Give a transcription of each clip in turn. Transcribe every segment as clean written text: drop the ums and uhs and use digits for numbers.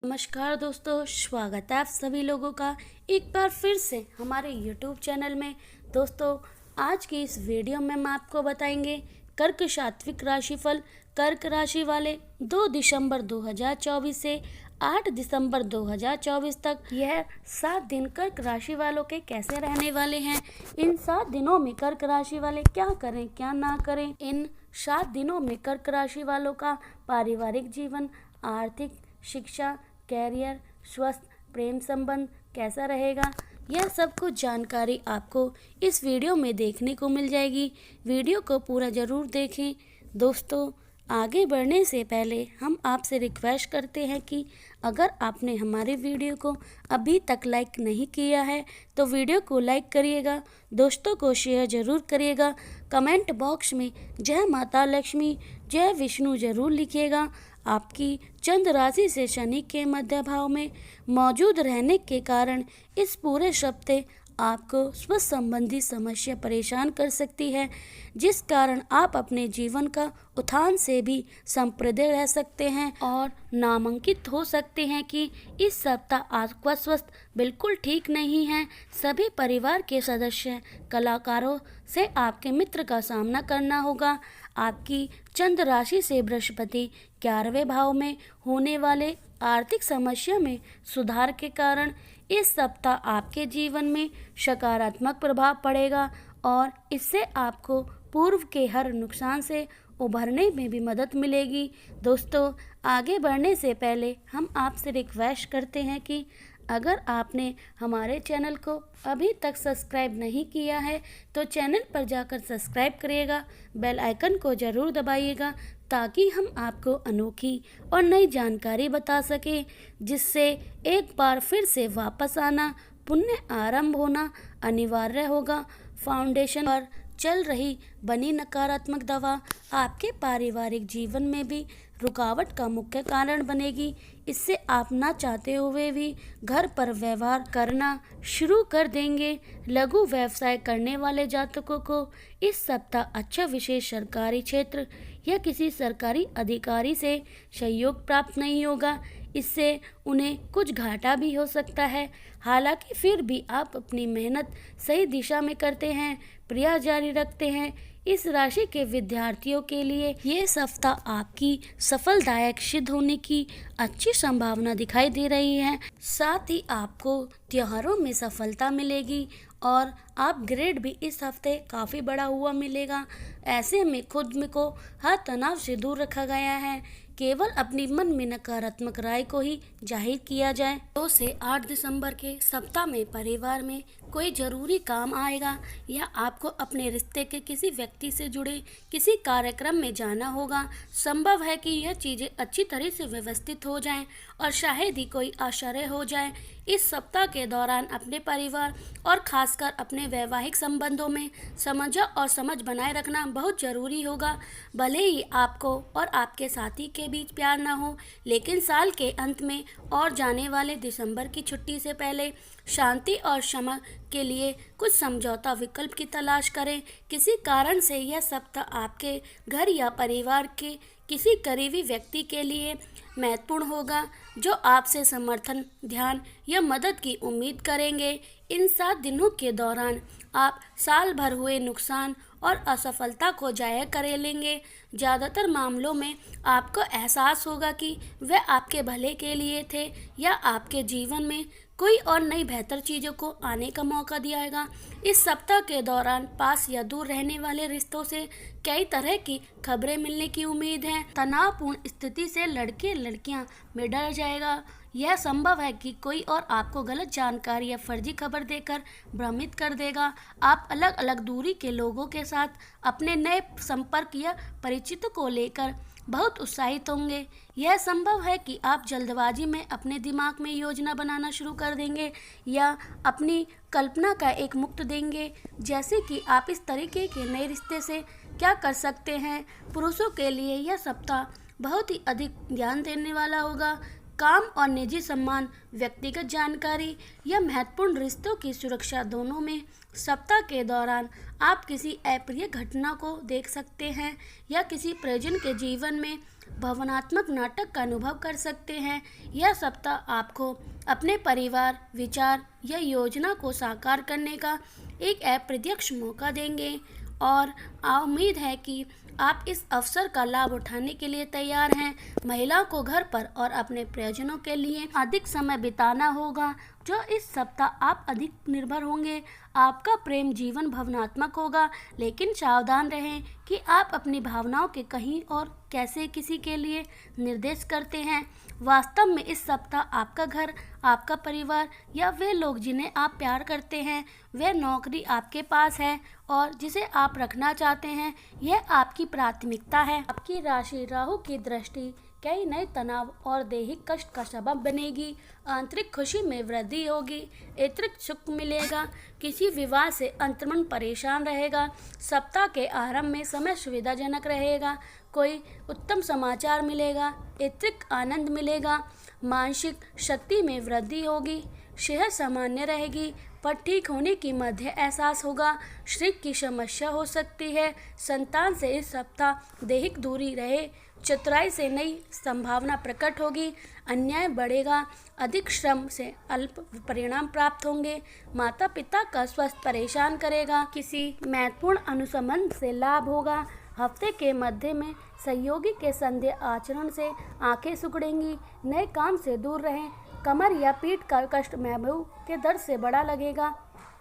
नमस्कार दोस्तों, स्वागत है आप सभी लोगों का एक बार फिर से हमारे YouTube चैनल में। दोस्तों, आज की इस वीडियो में हम आपको बताएंगे कर्क सात्विक राशिफल। कर्क राशि वाले 2 दिसंबर 2024 से 8 दिसंबर 2024 तक यह 7 दिन कर्क राशि वालों के कैसे रहने वाले हैं। इन 7 दिनों में कर्क राशि वाले क्या करें क्या ना करें। इन 7 दिनों में कर्क राशि वालों का पारिवारिक जीवन, आर्थिक, शिक्षा, कैरियर, स्वास्थ्य, प्रेम संबंध कैसा रहेगा, यह सब कुछ जानकारी आपको इस वीडियो में देखने को मिल जाएगी। वीडियो को पूरा ज़रूर देखें। दोस्तों, आगे बढ़ने से पहले हम आपसे रिक्वेस्ट करते हैं कि अगर आपने हमारे वीडियो को अभी तक लाइक नहीं किया है तो वीडियो को लाइक करिएगा, दोस्तों को शेयर ज़रूर करिएगा, कमेंट बॉक्स में जय माता लक्ष्मी, जय विष्णु ज़रूर लिखिएगा। आपकी चंद्र राशि से शनि के मध्य भाव में मौजूद रहने के कारण इस पूरे हफ्ते आपको स्वास्थ्य संबंधी समस्या परेशान कर सकती है, जिस कारण आप अपने जीवन का उत्थान से भी संप्रदय रह सकते हैं और नामांकित हो सकते हैं कि इस सप्ताह आपका स्वास्थ्य बिल्कुल ठीक नहीं है। सभी परिवार के सदस्य, कलाकारों से आपके मित्र का सामना करना होगा। आपकी चंद्र राशि से बृहस्पति 11वें भाव में होने वाले आर्थिक समस्या में सुधार के कारण इस सप्ताह आपके जीवन में सकारात्मक प्रभाव पड़ेगा और इससे आपको पूर्व के हर नुकसान से उभरने में भी मदद मिलेगी। दोस्तों, आगे बढ़ने से पहले हम आपसे रिक्वेस्ट करते हैं कि अगर आपने हमारे चैनल को अभी तक सब्सक्राइब नहीं किया है तो चैनल पर जाकर सब्सक्राइब करिएगा, बेल आइकन को ज़रूर दबाइएगा ताकि हम आपको अनोखी और नई जानकारी बता सकें, जिससे एक बार फिर से वापस आना, पुण्य आरंभ होना अनिवार्य होगा। फाउंडेशन पर चल रही बनी नकारात्मक दवा आपके पारिवारिक जीवन में भी रुकावट का मुख्य कारण बनेगी। इससे आप ना चाहते हुए भी घर पर व्यवहार करना शुरू कर देंगे। लघु व्यवसाय करने वाले जातकों को इस सप्ताह अच्छा विशेष सरकारी क्षेत्र या किसी सरकारी अधिकारी से सहयोग प्राप्त नहीं होगा। इससे उन्हें कुछ घाटा भी हो सकता है। हालांकि फिर भी आप अपनी मेहनत सही दिशा में करते हैं, प्रयास जारी रखते हैं। इस राशि के विद्यार्थियों के लिए ये सप्ताह आपकी सफलदायक सिद्ध होने की अच्छी संभावना दिखाई दे रही है। साथ ही आपको त्योहारों में सफलता मिलेगी और आप ग्रेड भी इस हफ्ते काफ़ी बड़ा हुआ मिलेगा। ऐसे में खुद में को हर तनाव से दूर रखा गया है। केवल अपनी मन में नकारात्मक राय को ही जाहिर किया जाए। 2 से 8 दिसंबर के सप्ताह में परिवार में कोई ज़रूरी काम आएगा या आपको अपने रिश्ते के किसी व्यक्ति से जुड़े किसी कार्यक्रम में जाना होगा। संभव है कि यह चीज़ें अच्छी तरह से व्यवस्थित हो जाएं और शायद ही कोई आश्चर्य हो जाए। इस सप्ताह के दौरान अपने परिवार और खासकर अपने वैवाहिक संबंधों में समझ बनाए रखना बहुत ज़रूरी होगा। भले ही आपको और आपके साथी के बीच प्यार न हो, लेकिन साल के अंत में और जाने वाले दिसंबर की छुट्टी से पहले शांति और क्षमा के लिए कुछ समझौता विकल्प की तलाश करें। किसी कारण से यह सप्ताह आपके घर या परिवार के किसी करीबी व्यक्ति के लिए महत्वपूर्ण होगा, जो आपसे समर्थन, ध्यान या मदद की उम्मीद करेंगे। इन 7 दिनों के दौरान आप साल भर हुए नुकसान और असफलता को जाया कर लेंगे। ज़्यादातर मामलों में आपको एहसास होगा कि वे आपके भले के लिए थे या आपके जीवन में कोई और नई बेहतर चीज़ों को आने का मौका दियाएगा। इस सप्ताह के दौरान पास या दूर रहने वाले रिश्तों से कई तरह की खबरें मिलने की उम्मीद है। तनावपूर्ण स्थिति से लड़के लड़कियां में डर जाएगा। यह संभव है कि कोई और आपको गलत जानकारी या फर्जी खबर देकर भ्रमित कर देगा। आप अलग अलग दूरी के लोगों के साथ अपने नए संपर्क या परिचितों को लेकर बहुत उत्साहित होंगे। यह संभव है कि आप जल्दबाजी में अपने दिमाग में योजना बनाना शुरू कर देंगे या अपनी कल्पना का एक मुक्त देंगे, जैसे कि आप इस तरीके के नए रिश्ते से क्या कर सकते हैं। पुरुषों के लिए यह सप्ताह बहुत ही अधिक ध्यान देने वाला होगा। काम और निजी सम्मान, व्यक्तिगत जानकारी या महत्वपूर्ण रिश्तों की सुरक्षा दोनों में सप्ताह के दौरान आप किसी अप्रिय घटना को देख सकते हैं या किसी परिजन के जीवन में भावनात्मक नाटक का अनुभव कर सकते हैं। यह सप्ताह आपको अपने परिवार, विचार या योजना को साकार करने का एक अप्रत्यक्ष मौका देंगे और उम्मीद है कि आप इस अवसर का लाभ उठाने के लिए तैयार हैं। महिलाओं को घर पर और अपने प्रियजनों के लिए अधिक समय बिताना होगा। जो इस सप्ताह आप अधिक निर्भर होंगे। आपका प्रेम जीवन भावनात्मक होगा, लेकिन सावधान रहें कि आप अपनी भावनाओं के कहीं और कैसे किसी के लिए निर्देश करते हैं। वास्तव में इस सप्ताह आपका घर, आपका परिवार या वे लोग जिन्हें आप प्यार करते हैं, वह नौकरी आपके पास है और जिसे आप रखना चाहते हैं, यह आपकी प्राथमिकता है। आपकी राशि राहु की दृष्टि कई नए तनाव और दैहिक कष्ट का सबब बनेगी। आंतरिक खुशी में वृद्धि होगी, अतिरिक्त सुख मिलेगा। किसी विवाह से अंतर्मन परेशान रहेगा। सप्ताह के आरंभ में समय सुविधाजनक रहेगा। कोई उत्तम समाचार मिलेगा, अतिरिक्त आनंद मिलेगा। मानसिक शक्ति में वृद्धि होगी। सेहत सामान्य रहेगी पर ठीक होने की मध्य एहसास होगा। शरीर की समस्या हो सकती है। संतान से इस सप्ताह दैहिक दूरी रहे। चतुराई से नई संभावना प्रकट होगी। अन्याय बढ़ेगा। अधिक श्रम से अल्प परिणाम प्राप्त होंगे। माता पिता का स्वास्थ्य परेशान करेगा। किसी महत्वपूर्ण अनुसंधान से लाभ होगा। हफ्ते के मध्य में सहयोगी के संदेह आचरण से आंखें सिकुड़ेंगी। नए काम से दूर रहें। कमर या पीठ का कष्ट महबूब के दर्द से बड़ा लगेगा।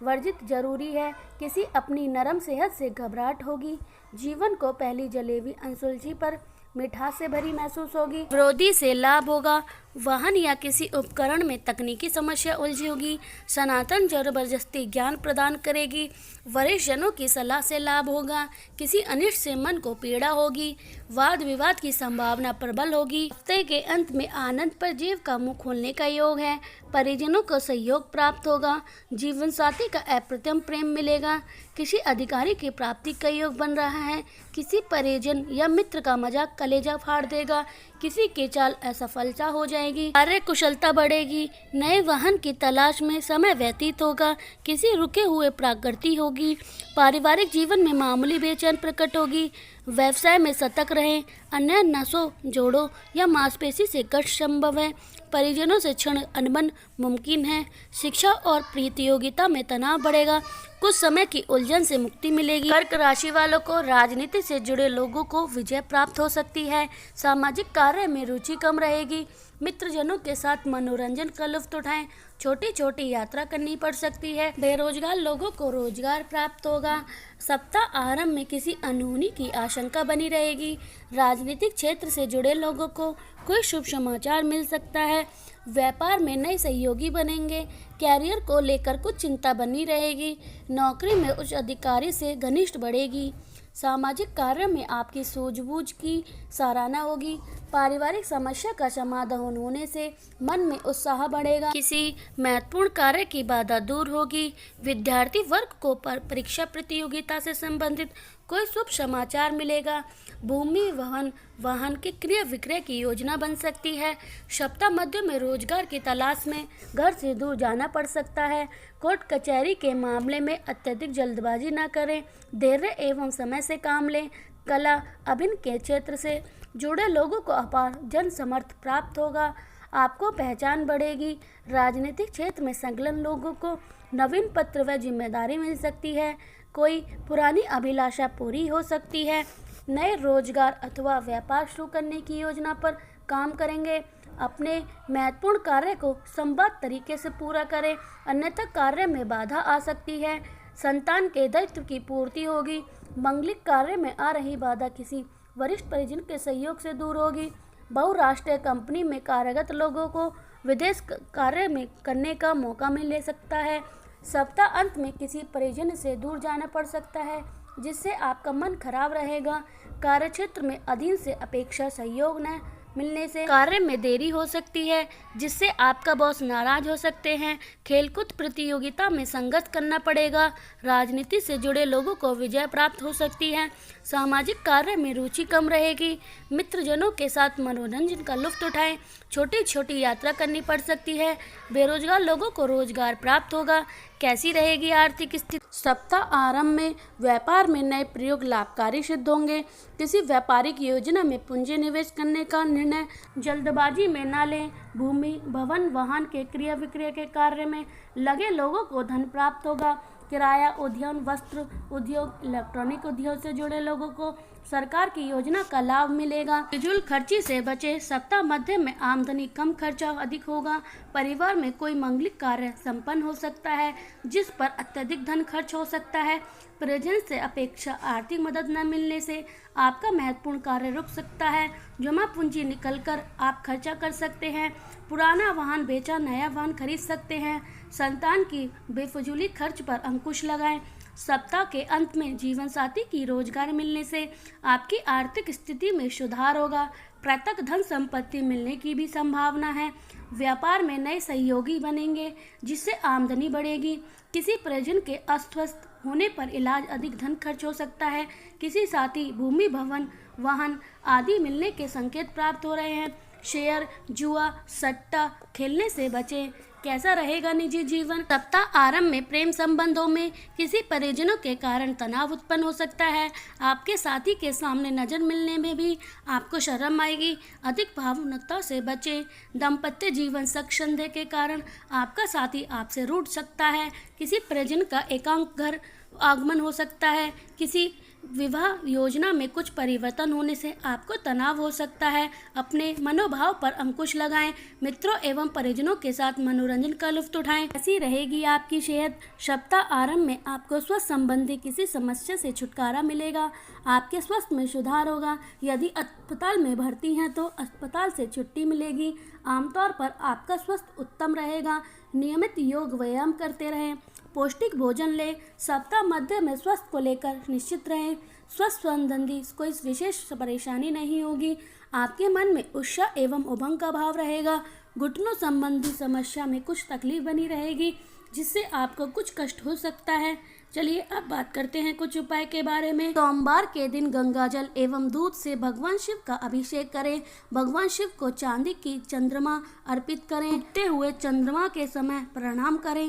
वर्जित जरूरी है। किसी अपनी नरम सेहत से घबराहट होगी। जीवन को पहली जलेबी अनसुलझी पर मिठास से भरी महसूस होगी। विरोधी से लाभ होगा। वाहन या किसी उपकरण में तकनीकी समस्या उलझी होगी। सनातन जबरदस्ती ज्ञान प्रदान करेगी। वरिष्ठ जनों की सलाह से लाभ होगा। किसी अनिष्ट से मन को पीड़ा होगी। वाद विवाद की संभावना प्रबल होगी। हफ्ते के अंत में आनंद पर जीव का मुंह खोलने का योग है। परिजनों को सहयोग प्राप्त होगा। जीवन साथी का अप्रतिम प्रेम मिलेगा। किसी अधिकारी की प्राप्ति का योग बन रहा है। किसी परिजन या मित्र का मजाक कलेजा फाड़ देगा। किसी की चाल असफलता हो जाएगी। कार्य कुशलता बढ़ेगी। नए वाहन की तलाश में समय व्यतीत होगा। किसी रुके हुए प्राकृति होगी। पारिवारिक जीवन में मामूली बेचैन प्रकट होगी। व्यवसाय में सतर्क रहें। अन्य नसों, जोड़ों या मांसपेशी से कष्ट संभव है। परिजनों से क्षण अनबन मुमकिन है। शिक्षा और प्रतियोगिता में तनाव बढ़ेगा। कुछ समय की उलझन से मुक्ति मिलेगी। कर्क राशि वालों को राजनीति से जुड़े लोगों को विजय प्राप्त हो सकती है। सामाजिक कार्य में रुचि कम रहेगी। मित्रजनों के साथ मनोरंजन का लुत्फ उठाएं। छोटी छोटी यात्रा करनी पड़ सकती है। बेरोजगार लोगों को रोजगार प्राप्त होगा। सप्ताह आरंभ में किसी अनहोनी की आशंका बनी रहेगी। राजनीतिक क्षेत्र से जुड़े लोगों को कोई शुभ समाचार मिल सकता है। व्यापार में नए सहयोगी बनेंगे। कैरियर को लेकर कुछ चिंता बनी रहेगी। नौकरी में उच्च अधिकारी से घनिष्ठ बढ़ेगी। सामाजिक कार्य में आपकी सूझबूझ की सराहना होगी। पारिवारिक समस्या का समाधान होने से मन में उत्साह बढ़ेगा। किसी महत्वपूर्ण कार्य की बाधा दूर होगी। विद्यार्थी वर्ग को परीक्षा प्रतियोगिता से संबंधित कोई शुभ समाचार मिलेगा। भूमि वाहन के क्रय विक्रय की योजना बन सकती है। सप्ताह मध्य में रोजगार की तलाश में घर से दूर जाना पड़ सकता है। कोर्ट कचहरी के मामले में अत्यधिक जल्दबाजी न करें। धैर्य एवं समय से काम लें। कला अभिनय के क्षेत्र से जुड़े लोगों को अपार जन समर्थ प्राप्त होगा। आपको पहचान बढ़ेगी। राजनीतिक क्षेत्र में संलग्न लोगों को नवीन पत्र व जिम्मेदारी मिल सकती है। कोई पुरानी अभिलाषा पूरी हो सकती है। नए रोजगार अथवा व्यापार शुरू करने की योजना पर काम करेंगे। अपने महत्वपूर्ण कार्य को संबद्ध तरीके से पूरा करें, अन्यथा कार्य में बाधा आ सकती है। संतान के दायित्व की पूर्ति होगी। मांगलिक कार्य में आ रही बाधा किसी वरिष्ठ परिजन के सहयोग से दूर होगी। बहुराष्ट्रीय कंपनी में कार्यरत लोगों को विदेश कार्य में करने का मौका मिल सकता है। सप्ताह अंत में किसी परिजन से दूर जाना पड़ सकता है, जिससे आपका मन खराब रहेगा। कार्यक्षेत्र में अधीन से अपेक्षा सहयोग न मिलने से कार्य में देरी हो सकती है, जिससे आपका बॉस नाराज हो सकते हैं। खेलकूद प्रतियोगिता में संघर्ष करना पड़ेगा। राजनीति से जुड़े लोगों को विजय प्राप्त हो सकती है। सामाजिक कार्य में रुचि कम रहेगी। मित्रजनों के साथ मनोरंजन का लुत्फ उठाएं। छोटी छोटी यात्रा करनी पड़ सकती है। बेरोजगार लोगों को रोजगार प्राप्त होगा। कैसी रहेगी आर्थिक स्थिति। सप्ताह आरंभ में व्यापार में नए प्रयोग लाभकारी सिद्ध होंगे। किसी व्यापारिक योजना में पूंजी निवेश करने का निर्णय जल्दबाजी में न लें। भूमि, भवन, वाहन के क्रय विक्रय के कार्य में लगे लोगों को धन प्राप्त होगा। किराया उद्योग, वस्त्र उद्योग, इलेक्ट्रॉनिक उद्योग से जुड़े लोगों को सरकार की योजना का लाभ मिलेगा। फिजूल खर्ची से बचे। सप्ताह मध्य में आमदनी कम, खर्चा अधिक होगा। परिवार में कोई मांगलिक कार्य संपन्न हो सकता है जिस पर अत्यधिक धन खर्च हो सकता है। परिजन से अपेक्षा आर्थिक मदद न मिलने से आपका महत्वपूर्ण कार्य रुक सकता है। जमा पूंजी निकल कर आप खर्चा कर सकते हैं। पुराना वाहन बेचा नया वाहन खरीद सकते हैं। संतान की बेफजूली खर्च पर अंकुश लगाएं। सप्ताह के अंत में जीवन साथी की रोजगार मिलने से आपकी आर्थिक स्थिति में सुधार होगा। प्रत्यक्ष धन संपत्ति मिलने की भी संभावना है। व्यापार में नए सहयोगी बनेंगे जिससे आमदनी बढ़ेगी। किसी परिजन के अस्वस्थ होने पर इलाज अधिक धन खर्च हो सकता है। किसी साथी, भूमि, भवन, वाहन आदि मिलने के संकेत प्राप्त हो रहे हैं। शेयर, जुआ, सट्टा खेलने से बचें। कैसा रहेगा निजी जीवन। सप्ताह आरंभ में प्रेम संबंधों में किसी परिजनों के कारण तनाव उत्पन्न हो सकता है। आपके साथी के सामने नजर मिलने में भी आपको शर्म आएगी। अधिक भावुकता से बचें। दाम्पत्य जीवन शक संदेह के कारण आपका साथी आपसे रूठ सकता है। किसी परिजन का एकांत घर आगमन हो सकता है। किसी विवाह योजना में कुछ परिवर्तन होने से आपको तनाव हो सकता है। अपने मनोभाव पर अंकुश लगाएं। मित्रों एवं परिजनों के साथ मनोरंजन का लुत्फ उठाएं। ऐसी रहेगी आपकी सेहत। सप्ताह आरंभ में आपको स्वास्थ्य संबंधी किसी समस्या से छुटकारा मिलेगा। आपके स्वास्थ्य में सुधार होगा। यदि अस्पताल में भर्ती हैं तो अस्पताल से छुट्टी मिलेगी। आमतौर पर आपका स्वास्थ्य उत्तम रहेगा। नियमित योग व्यायाम करते रहें। पौष्टिक भोजन लें। सप्ताह मध्य में स्वास्थ्य को लेकर निश्चित रहें। स्वास्थ्य संबंधी कोई विशेष परेशानी नहीं होगी। आपके मन में उत्साह एवं उमंग का भाव रहेगा। घुटनों संबंधी समस्या में कुछ तकलीफ बनी रहेगी जिससे आपको कुछ कष्ट हो सकता है। चलिए अब बात करते हैं कुछ उपाय के बारे में। सोमवार के दिन गंगाजल एवं दूध से भगवान शिव का अभिषेक करें। भगवान शिव को चांदी की चंद्रमा अर्पित करें। उगते हुए चंद्रमा के समय प्रणाम करें।